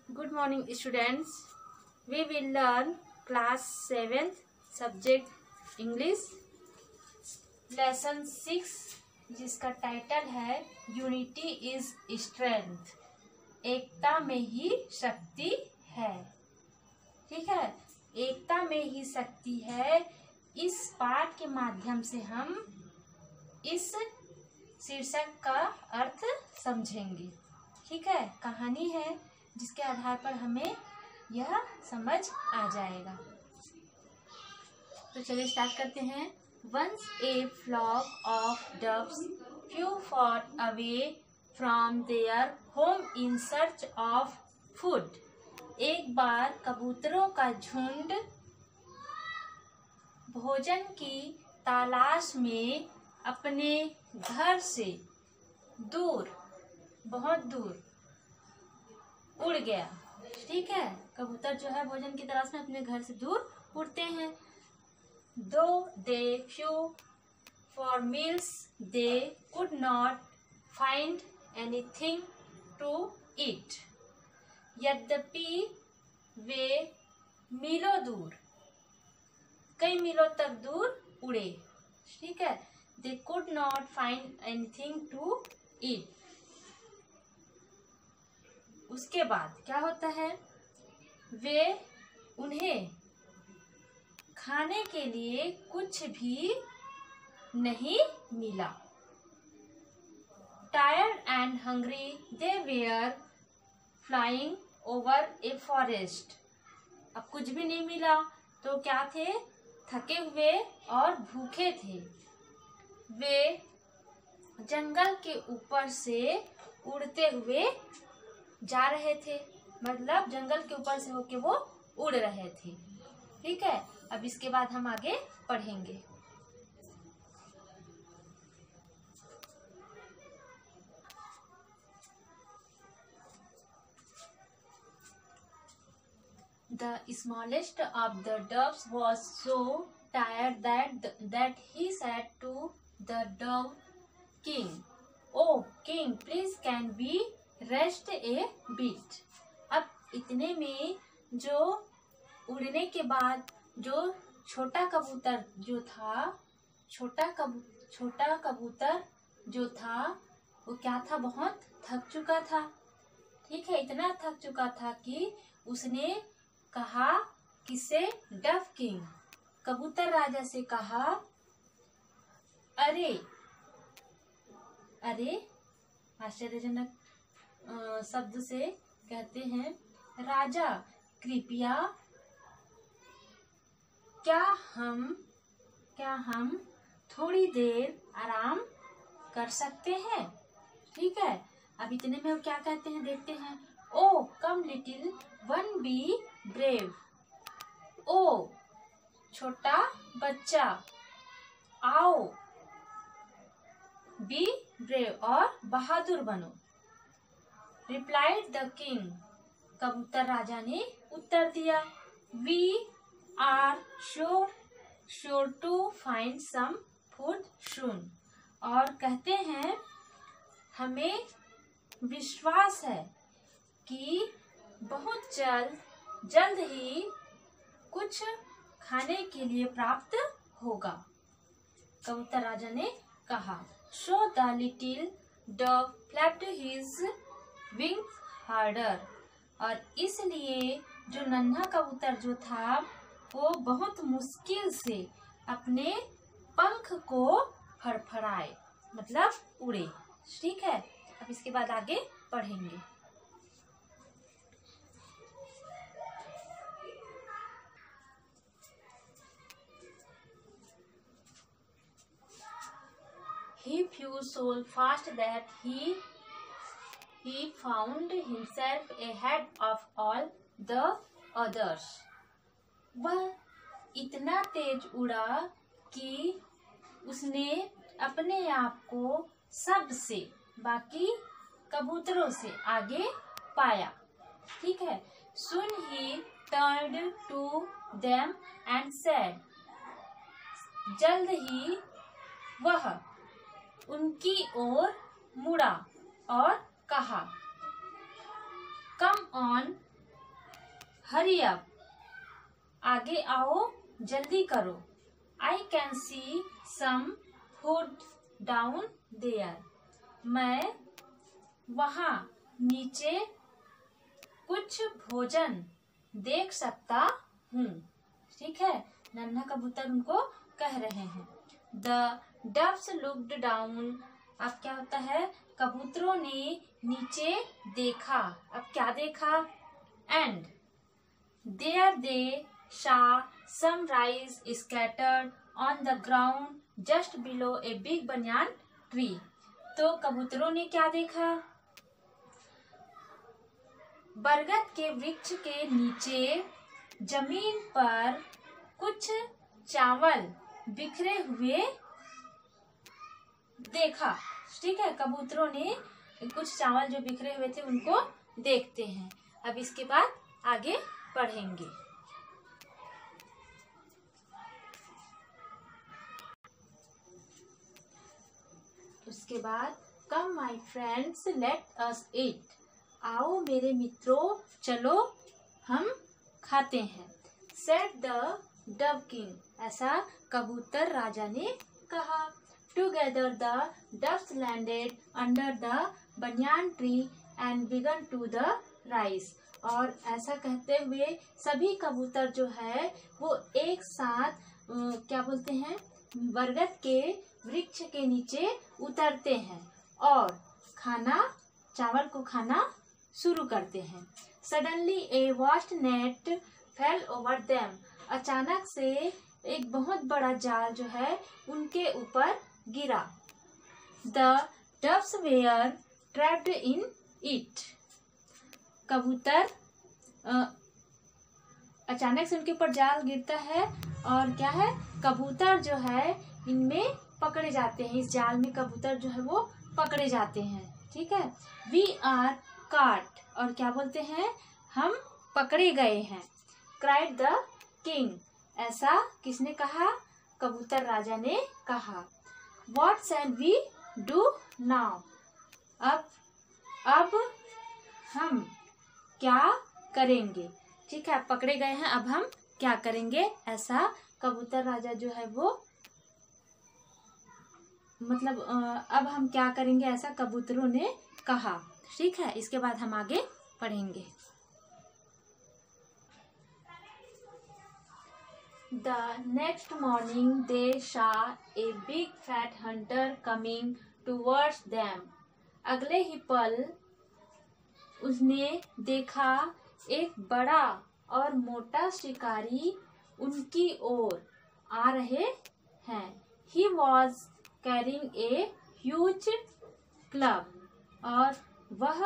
Good morning students. We will learn class 7th subject English lesson 6 जिसका title है unity is strength. एकता में ही शक्ति है। ठीक है, एकता में ही शक्ति है। इस पाठ के माध्यम से हम इस शीर्षक का अर्थ समझेंगे। ठीक है, कहानी है जिसके आधार पर हमें यह समझ आ जाएगा। तो चलिए स्टार्ट करते हैं। Once a flock of doves flew far away from their home in search of food. एक बार कबूतरों का झुंड भोजन की तलाश में अपने घर से दूर, बहुत दूर उड़ गया। ठीक है, कबूतर जो है भोजन की तलाश में अपने घर से दूर उड़ते हैं। Though they flew for miles, they could not find anything to eat. यद्यपि वे मीलों दूर, कई मीलों तक दूर उड़े। ठीक है, they could not find anything to eat. उसके बाद क्या होता है, उन्हें खाने के लिए कुछ भी नहीं मिला। Tired and hungry, they were flying over a forest. अब कुछ भी नहीं मिला तो क्या थे, थके हुए और भूखे थे। वे जंगल के ऊपर से उड़ते हुए जा रहे थे, मतलब जंगल के ऊपर से होके वो उड़ रहे थे। ठीक है, अब इसके बाद हम आगे पढ़ेंगे। The smallest of the doves was so tired that he said to the dove king, "Oh king, please can we rest a bit?" अब इतने में जो उड़ने के बाद जो छोटा कबूतर जो था वो क्या था, बहुत थक चुका था। ठीक है, इतना थक चुका था कि उसने कहा, किसे, डव किंग, कबूतर राजा से कहा, अरे आश्चर्यजनक शब्द से कहते हैं, राजा कृपया क्या हम थोड़ी देर आराम कर सकते हैं। ठीक है, अब इतने में वो क्या कहते हैं, देखते हैं। Oh come little one be brave. ओ छोटा बच्चा, आओ, बी ब्रेव और बहादुर बनो। रिप्लाइड द किंग, कबूतर राजा ने उत्तर दिया, we are sure to find some food soon. और कहते हैं, हमें विश्वास है कि बहुत जल्द ही कुछ खाने के लिए प्राप्त होगा, कबूतर राजा ने कहा। So the little Dove flapped his wings harder. और इसलिए जो नन्हा कबूतर जो था वो बहुत मुश्किल से अपने पंख को फड़फड़ाए, मतलब उड़े। ठीक है, अब इसके बाद आगे पढ़ेंगे। He flew so fast that he found himself ahead of all the others. वह इतना तेज उड़ा कि उसने अपने आप को सबसे, बाकी कबूतरों से आगे पाया। ठीक है, Soon he turned to them and said, जल्द ही वह उनकी ओर मुड़ा और कहा, Come on, हरी अप, आगे आओ, जल्दी करो। I can see some food down there, मैं वहाँ नीचे कुछ भोजन देख सकता हूँ। ठीक है, नन्हा कबूतर उनको कह रहे हैं। द डव्स लुक्ड डाउन, अब क्या होता है, कबूतरों ने नीचे देखा। अब क्या देखा, and there they saw some rice scattered on the ground just below a big banyan tree. तो कबूतरों ने क्या देखा, बरगद के वृक्ष के नीचे जमीन पर कुछ चावल बिखरे हुए देखा। ठीक है, कबूतरों ने कुछ चावल जो बिखरे हुए थे उनको देखते हैं। अब इसके बाद आगे पढ़ेंगे। उसके बाद come my friends let us ईट, आओ मेरे मित्रों चलो हम खाते हैं। सेड द डव किंग, ऐसा कबूतर राजा ने कहा। Together the doves landed under the banyan tree and began to the rice, और ऐसा कहते हुए सभी कबूतर जो है वो एक साथ क्या बोलते हैं, बरगद के वृक्ष के नीचे उतरते हैं और चावल को खाना शुरू करते हैं। Suddenly a vast net fail over them, अचानक से एक बहुत बड़ा जाल जो है उनके ऊपर गिरा। The doves were trapped in it, कबूतर अचानक से उनके ऊपर जाल गिरता है और क्या है, कबूतर जो है इनमें पकड़े जाते हैं। इस जाल में कबूतर जो है वो पकड़े जाते हैं। ठीक है, वी आर काट, और क्या बोलते हैं, हम पकड़े गए हैं। क्राइड द किंग, ऐसा किसने कहा, कबूतर राजा ने कहा। What shall we do now, अब हम क्या करेंगे। ठीक है, पकड़े गए हैं, अब हम क्या करेंगे, ऐसा कबूतर राजा जो है वो मतलब अब हम क्या करेंगे, ऐसा कबूतरों ने कहा। ठीक है, इसके बाद हम आगे पढ़ेंगे। The next morning they saw a big fat hunter coming towards them. अगले ही पल उसने देखा एक बड़ा और मोटा शिकारी उनकी ओर आ रहे हैं। He was carrying a huge club, और वह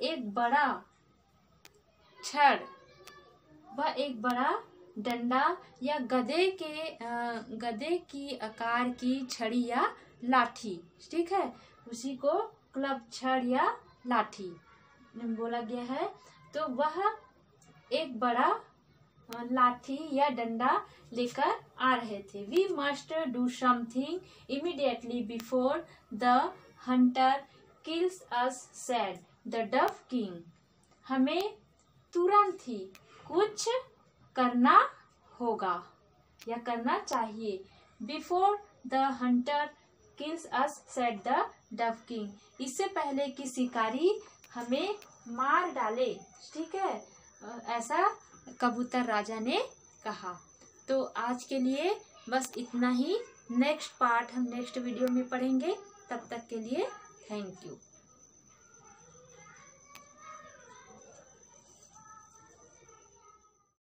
एक बड़ा छड़, वह एक बड़ा डंडा या गधे की आकार की छड़ी या लाठी। ठीक है, उसी को क्लब, छड़ या लाठी बोला गया है। तो वह एक बड़ा लाठी या डंडा लेकर आ रहे थे। We must do something immediately before the hunter kills us, said the dove king, हमें तुरंत ही कुछ करना होगा या करना चाहिए। Before the hunter kills us, said the dove king, इससे पहले कि शिकारी हमें मार डाले। ठीक है, ऐसा कबूतर राजा ने कहा। तो आज के लिए बस इतना ही। नेक्स्ट पार्ट हम नेक्स्ट वीडियो में पढ़ेंगे। तब तक के लिए थैंक यू।